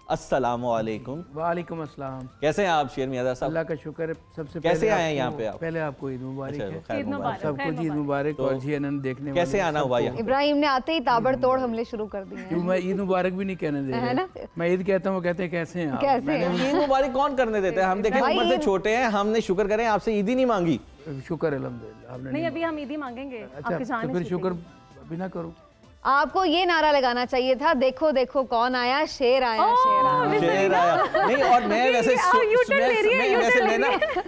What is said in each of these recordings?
अस्सलामु अलैकुम। वालेकुम अस्सलाम। कैसे हैं आप शेर मियां साहब? अल्लाह का शुक्र है। सबसे कैसे आए हैं यहाँ पे आप? पहले आपको ईद मुबारक है। खैर मुबारक। सबको ईद मुबारक। और CNN देखने वाले कैसे आना हुआ यहाँ? इब्राहिम ने आते ही ताबड़तोड़ हमले शुरू कर दिए क्यों मैं ईद मुबारक भी नहीं कहने दे रहा, मैं ईद कहता हूँ, कहते हैं कैसे हैं आप? कैसे हैं? ईद मुबारक कौन करने देते हैं? हम देखें उम्र से छोटे हैं, हमने शुक्र करें आपसे ईद ही नहीं मांगी। शुक्र अल्हम्दुलिल्लाह आपने नहीं, अभी हम ईद ही मांगेंगे। अच्छा तो फिर शुक्र अभी ना करूँ। आपको ये नारा लगाना चाहिए था, देखो देखो कौन आया, शेर आया, शेर आया, शेर आया। नहीं, और मैं वैसे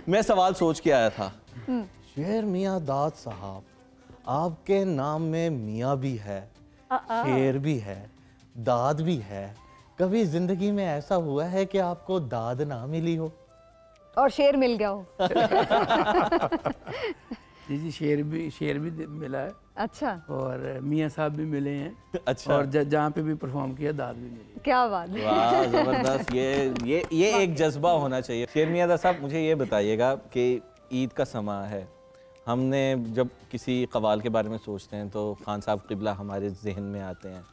मैं सवाल सोच के आया था। शेर मियां दाद साहब, आपके नाम में मियां भी है, शेर भी है, दाद भी है। कभी जिंदगी में ऐसा हुआ है कि आपको दाद ना मिली हो और शेर मिल गया हो? जी शेर भी मिला है। अच्छा। और मियाँ साहब भी मिले हैं। अच्छा। और जहाँ पे भी परफॉर्म किया दाद भी मिली। क्या बात है। वाह जबरदस्त। ये एक जज्बा होना चाहिए। शेर मियां साहब मुझे ये बताइएगा कि ईद का समा है, हमने जब किसी कवाल के बारे में सोचते हैं तो खान साहब क़िबला हमारे जहन में आते हैं,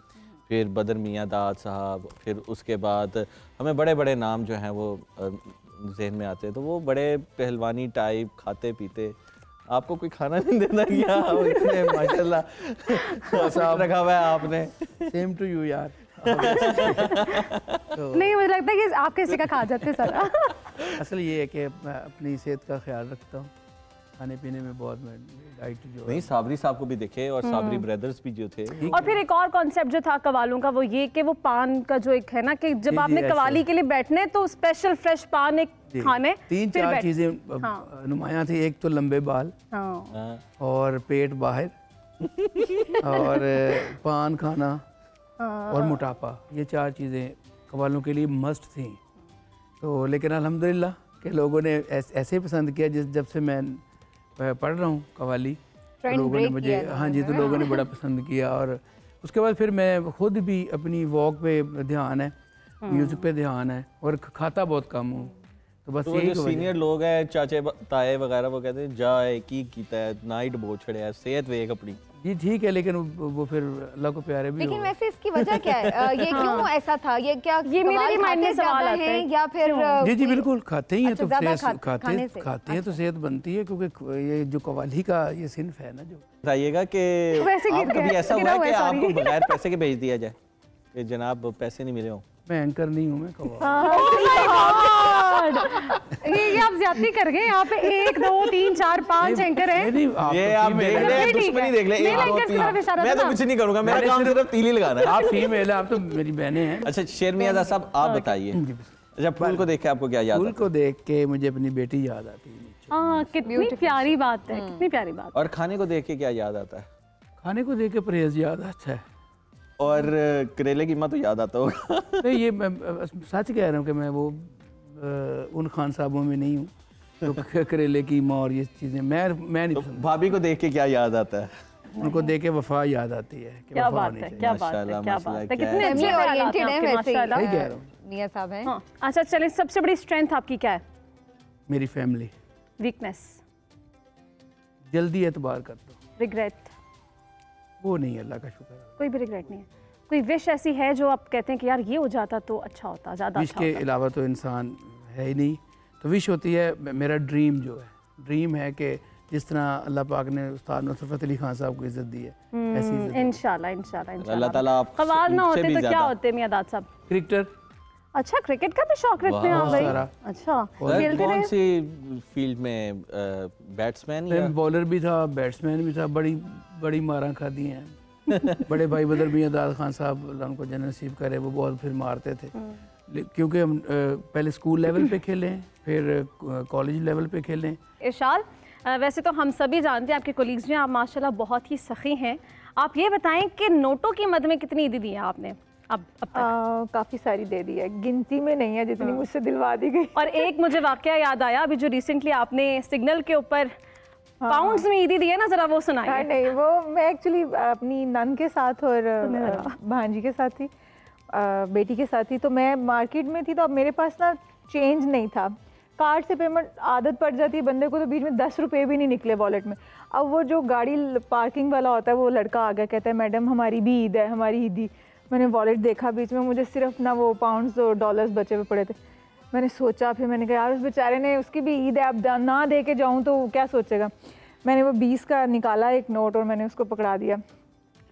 फिर बदर मियां दाद साहब, फिर उसके बाद हमें बड़े बड़े नाम जो हैं वो जहन में आते हैं। तो वो बड़े पहलवानी टाइप, खाते पीते, आपको कोई खाना नहीं देता क्या? इतने माशाल्लाह रखा हुआ है आपने। सेम टू यू यार। नहीं, मुझे लगता है कि आप किसी का खा जाते सारा। असल ये है कि मैं अपनी सेहत का ख्याल रखता हूँ, खाने पीने में बहुत मैं डाइट जो नहीं, साबरी साहब को भी देखे और साबरी ब्रदर्स भी जो थे। और फिर एक और कॉन्सेप्ट जो था कवालों का, वो ये कि वो पान का जो एक है ना कि जब आपने कवाली के लिए बैठने तो स्पेशल फ्रेश पान एक खाने। 3-4 चीजें नुमायां थी। एक तो लंबे बाल और पेट बाहर और पान खाना और मोटापा, ये 4 चीज़ें कवालों के लिए मस्ट थी। तो लेकिन अल्हम्दुलिल्लाह के लोगों ने ऐसे पसंद किया। जब से मैं पढ़ रहा हूँ कवाली, तो लोगों ने मुझे तो लोगों ने बड़ा पसंद किया। और उसके बाद फिर मैं खुद भी अपनी वॉक पे ध्यान है, म्यूज़िक पे ध्यान है और खाता बहुत कम हूँ। तो बस यही जो सीनियर लोग हैं, चाचे ताए वगैरह, वो कहते हैं जाए की कीता है, नाइट बहुत छड़े है, सेहत वेख अपनी। जी ठीक है, लेकिन वो फिर अल्लाह को प्यारे भी। लेकिन वैसे इसकी वजह क्या है? ये क्यों ऐसा था? ये क्या ये मेरे माइंड में सवाल आता है या फिर? जी बिल्कुल खाते ही हैं तो खाते हैं तो सेहत बनती है, क्योंकि ये जो कवाली का ये सिन्फ है ना। जो बताइएगा कि कभी ऐसा हुआ है कि आपको बगैर पैसे के भेज दिया जाए कि जनाब पैसे नहीं मिले हो? मैं एंकर नहीं हूँ, मैं कवाली। ये आप ज्यादती कर गए। यहाँ पे 1 2 3 4 5 एंकर हैं। ये आप देख ले, दुश्मनी देख ले। मैं तो कुछ नहीं करूँगा, मेरा काम सिर्फ तीली लगाना है। आप फीमेल हैं, आप तो मेरी बहनें हैं। अच्छा शेर मियां साहब आप बताइए, अच्छा फूल को देख के आपको क्या याद? फूल को देख के मुझे अपनी बेटी याद आती है। हाँ, कितनी प्यारी बात है, कितनी प्यारी बात। और खाने को देख के क्या याद आता है? खाने को देख के परहेज याद आता है। और करेले की माँ तो याद आता होगा। नहीं, ये मैं सच कह रहा हूँ कि मैं वो उन खान साहबों में नहीं हूँ तो करेले की माँ और ये चीज़ें मैं नहीं। तो भाभी को देख के क्या याद आता है? उनको देख के वफा याद आती है। क्या बात है, क्या बात है, क्या बात है। कितने अच्छे ओरिएंटेड हैं वैसे मियां साहब हैं। अच्छा चलिए, सबसे बड़ी स्ट्रेंथ आपकी क्या है? मेरी फैमिली। वीकनेस? जल्दी एतबार करता हूँ। रिग्रेट? वो नहीं, अल्लाह का शुक्र है। कोई भी रिग्रेट नहीं है? कोई विश ऐसी है जो आप कहते हैं कि यार ये हो जाता तो अच्छा होता, ज़्यादा अच्छा होता? विश के अलावा तो इंसान है ही नहीं। तो विश होती है, मेरा ड्रीम जो है, ड्रीम है कि जिस तरह अल्लाह पाक ने उस्ताद नुसरत फ़तेह अली खान साहब को इज्जत दी है, ऐसी इंशाल्लाह इंशाल्लाह। अल्लाह ताला आप कवाल ना होते तो क्या होते मियां दाद साहब? क्रिकेटर। अच्छा, क्रिकेट का भी शौक रखते हैं आप भाई? अच्छा, कौन सी फील्ड में? बैट्समैन या बॉलर भी था, बैट्समैन भी था। बड़ी मारा खादी हैं। बड़े भाई बदर मियां दाद खान साहब उनको जन्नत नसीब करे, वो बहुत फिर मारते थे। क्योंकि हम पहले स्कूल लेवल पे खेले, फिर कॉलेज लेवल पे खेले। इरशाद, वैसे तो हम सभी जानते हैं आपके कोलीग्स जो हैं, आप माशाल्लाह बहुत ही सखी हैं। आप ये बताएं कि नोटों की मद में कितनी ईदी दी है आपने अब तक? काफ़ी सारी दे दी है, गिनती में नहीं है जितनी मुझसे दिलवा दी गई। और एक मुझे वाकया याद आया अभी जो रिसेंटली आपने सिग्नल के ऊपर पाउंड्स में ईदी दी है ना, जरा वो सुनाइए। नहीं, वो मैं एक्चुअली अपनी नन के साथ और भांजी के साथ थी, बेटी के साथ थी। तो मैं मार्केट में थी, तो अब मेरे पास ना चेंज नहीं था। कार्ड से पेमेंट आदत पड़ जाती है बंदे को, तो बीच में 10 रुपये भी नहीं निकले वॉलेट में। अब वो जो गाड़ी पार्किंग वाला होता है, वो लड़का आ गया, कहता है मैडम हमारी भी ईद है, हमारी ईदी। मैंने वॉलेट देखा बीच में, मुझे सिर्फ ना वो पाउंड्स और डॉलर्स बचे हुए पड़े थे। मैंने सोचा, फिर मैंने कहा यार उस बेचारे ने, उसकी भी ईद है, अब ना दे के जाऊँ तो क्या सोचेगा। मैंने वो 20 का निकाला एक नोट और मैंने उसको पकड़ा दिया।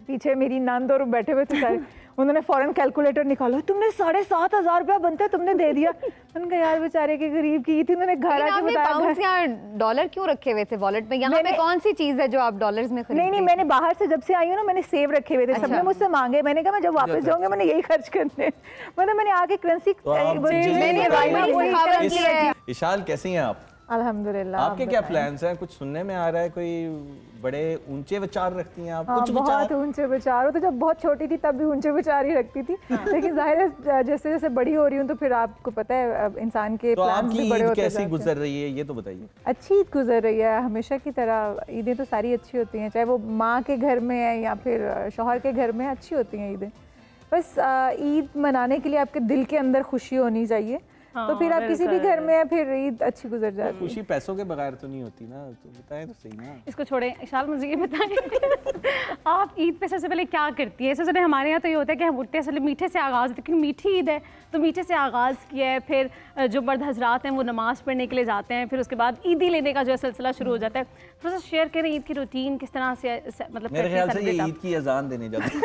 पीछे मेरी नंद और बैठे हुए थे सारे, उन्होंने फ़ौरन कैलकुलेटर निकाला, तुमने 7,500 रुपया बनता है, तुमने दे दिया। मैंने कहा यार बेचारे के गरीब की थी, उन्होंने घर आके बताया। पाउंड्स या डॉलर क्यों रखे हुए थे वॉलेट में? यहाँ पे कौन सी चीज़ है जो आप डॉलर्स में खरीद? नहीं, मैंने बाहर से जब से आई हूँ ना, मैंने सेव रखे हुए थे। अच्छा। सबने मुझसे मांगे, मैंने कहा मैं जब वापस जाऊंगा मैंने यही खर्च करने, मतलब मैंने आगे करेंसी। इशाल कैसी हैं आप? अल्हम्दुलिल्लाह। आपके क्या प्लान्स हैं? कुछ सुनने में आ रहा है कोई बड़े ऊंचे विचार रखती हैं आप? हाँ, कुछ बहुत ऊंचे विचार हो। तो जब बहुत छोटी थी तब भी ऊंचे विचार ही रखती थी। लेकिन जाहिर है जैसे जैसे बड़ी हो रही हूँ तो फिर आपको पता है इंसान के प्लान्स भी बड़े होते हैं। कैसी गुजर रही है ये तो बताइए। अच्छी ईद गुजर रही है, हमेशा की तरह। ईदें तो सारी अच्छी होती हैं, चाहे वो माँ के घर में है या फिर शौहर के घर में, अच्छी होती हैं ईदें। बस ईद मनाने के लिए आपके दिल के अंदर खुशी होनी चाहिए। हाँ, तो फिर आप किसी भी घर में फिर ईद अच्छी गुजर जाती है। खुशी पैसों के बगैर तो नहीं होती ना, तो बताएं तो सही ना। इसको छोड़ें, इशाल मुझे ये बताएं आप ईद पे सबसे पहले क्या करती है? सबसे पहले हमारे यहाँ तो ये होता है कि हम उठते हैं, असल मीठे से आगाज़, लेकिन मीठी ईद है तो मीठे से आगाज़ किया है। फिर जो मर्द हजरात हैं वो नमाज़ पढ़ने के लिए जाते हैं, फिर उसके बाद ईदी लेने का जो सिलसिला शुरू हो जाता है। थोड़ा सा शेयर करें ईद की रूटीन किस तरह से, मतलब मेरे ख्याल से ये ईद की अजान देने जाते हैं।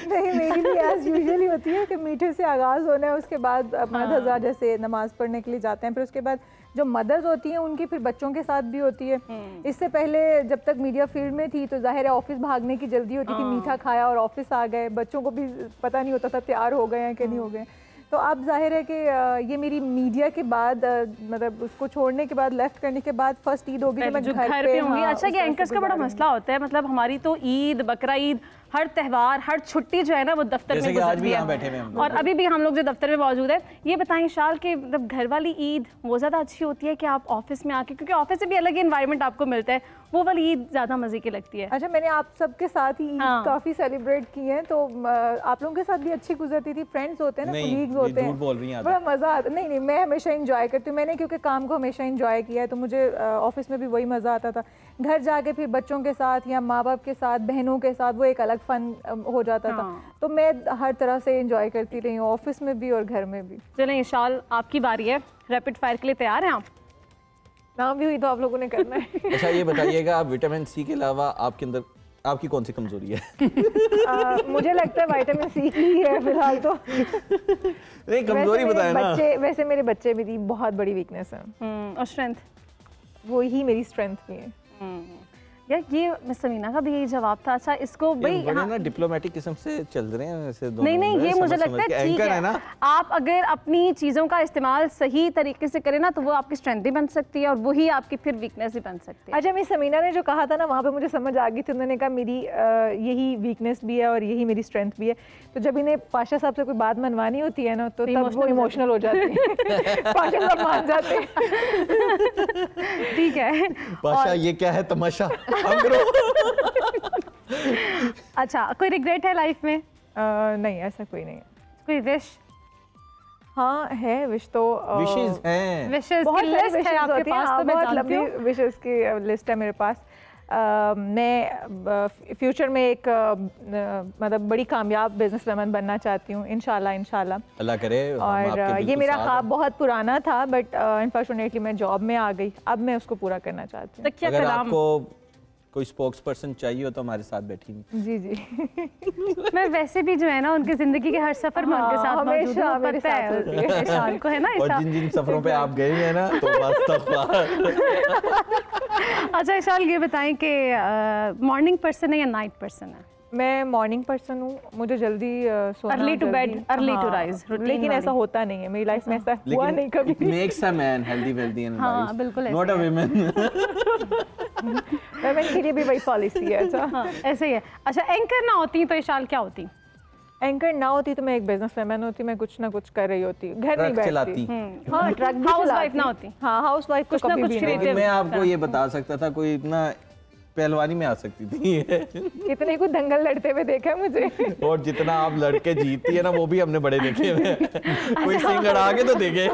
नहीं, मेरी भी एज यूजुअली होती है कि मीठे से आगाज़ होना है, उसके बाद मर्द हज़रात जैसे नमाज़ पढ़ने के लिए जाते हैं, फिर उसके बाद जो मदर्स होती हैं उनकी फिर बच्चों के साथ भी होती है। इससे पहले जब तक मीडिया फील्ड में थी तो जाहिर है ऑफिस भागने की जल्दी होती थी, मीठा खाया और ऑफिस आ गए, बच्चों को भी पता नहीं होता था तैयार हो गए हैं कि नहीं हो गए। तो अब जाहिर है कि ये मेरी मीडिया के बाद, मतलब उसको छोड़ने के बाद, लेफ्ट करने के बाद फर्स्ट ईद होगी तो मैं घर पे होंगी। अच्छा, ये एंकर्स का बड़ा मसला होता है, मतलब हमारी तो ईद, बकरा ईद, हर त्यौहार, हर छुट्टी जो है ना वो दफ्तर में गुजरती है, और अभी भी हम लोग जो दफ्तर में मौजूद है। ये बताएं शाल के मतलब घर वाली ईद वो ज़्यादा अच्छी होती है कि आप ऑफिस में आके, क्योंकि ऑफिस से भी अलग ही एनवायरनमेंट आपको मिलता है, वो वाली ईद ज़्यादा मज़े की लगती है? अच्छा, मैंने आप सबके साथ ही ईद काफ़ी सेलिब्रेट की है, तो आप लोगों के साथ भी अच्छी गुजरती थी। फ्रेंड्स होते हैं ना, कोलीग्स होते हैं, बड़ा मज़ा आता। नहीं, मैं हमेशा इंजॉय करती हूँ, मैंने क्योंकि काम को हमेशा इंजॉय किया है, तो मुझे ऑफिस में भी वही मज़ा आता था। घर जाके फिर बच्चों के साथ या माँ बाप के साथ, बहनों के साथ, वो एक अलग फ़न हो जाता था। तो मैं हर तरह से एंजॉय करती रही हूँ, ऑफिस में भी और घर में भी। चलें इशाल, आपकी बारी है, रैपिड फायर के लिए तैयार हैं आप? ना भी हुई तो आप लोगों ने करना है। अच्छा, ये बताइएगा विटामिन सी के अलावा आपके अंदर आपकी कौन सी कमजोरी है? मुझे लगता है विटामिन सी की है फिलहाल तो। नहीं, कमजोरी बताएं ना। वैसे मेरे बच्चे मेरी बहुत बड़ी वीकनेस है। और स्ट्रेंथ? वो ही मेरी स्ट्रेंथ भी है। यार ये मिस समीना का भी यही जवाब था। अच्छा, इसको भाई ना डिप्लोमेटिक किस्म से चल रहे हैं वैसे दोनों। नहीं, ये मुझे लगता है ठीक है ना, आप अगर अपनी चीज़ों का इस्तेमाल सही तरीके से करें ना तो वो आपकी स्ट्रेंथ भी बन सकती है और वही आपकी फिर वीकनेस भी बन सकती है। अच्छा, मिस समीना ने जो कहा था ना, वहाँ पे मुझे समझ आ गई थी। उन्होंने कहा मेरी यही वीकनेस भी है और यही मेरी स्ट्रेंथ भी है। तो जब इन्हें पाशा साहब से कोई बात मनवानी होती है ना तो तब वो इमोशनल हो जाते हैं। पाशा साहब मान जाते हैं। ठीक है पाशा, ये क्या है तमाशा? अच्छा, कोई रिग्रेट है लाइफ में? नहीं, ऐसा कोई नहीं है। कोई विश? हाँ है, विश तो विशेस हैं, विशेस की लिस्ट है आपके पास? तो मैं जानती हूँ विशेस की लिस्ट है मेरे पास। मैं फ्यूचर में एक मतलब बड़ी कामयाब बिजनेसवुमन बनना चाहती हूँ, इंशाल्लाह अल्लाह करे। और ये मेरा ख्वाब बहुत पुराना था, बट अनफॉर्चुनेटली मैं जॉब में आ गई, अब मैं उसको पूरा करना चाहती हूँ। अगर आपको कोई स्पोक्स पर्सन चाहिए हो तो हमारे साथ बैठी। जी मैं वैसे भी जो है ना उनकी जिंदगी के हर सफर में उनके साथ मौजूद हूं, पता है इशाल को, है ना? और जिन सफरों पे आप गए हैं ना तो अच्छा इशाल, ये बताएं कि मॉर्निंग पर्सन है या नाइट पर्सन है? मैं मॉर्निंग पर्सन हूँ, मुझे जल्दी सोना, early to bed early to rise, लेकिन ऐसा होता नहीं है मेरी लाइफ में, ऐसा हुआ नहीं कभी। Makes a man healthy wealthy and हाँ बिल्कुल, नॉट अ वुमेन। वुमेन के लिए भी वही पॉलिसी है। अच्छा ऐसे ही है। अच्छा, एंकर ना होती तो इशाल क्या होती? एंकर ना होती तो मैं एक बिजनेसवुमन होती, मैं कुछ ना कुछ कर रही होती, घर नहीं बैठती। हाँ, ट्रक भी हाउसवाइफ ना होती। हाँ, हाउसवाइफ कुछ ना कुछ क्रिएटिव। मैं आपको ये बता सकता था, कोई इतना पहलवानी में आ सकती थी। इतने को दंगल लड़ते हुए देखा है मुझे। और जितना आप लड़के जीतती है ना वो भी हमने बड़े देखे हुए। कोई सिंगर आगे तो देखे।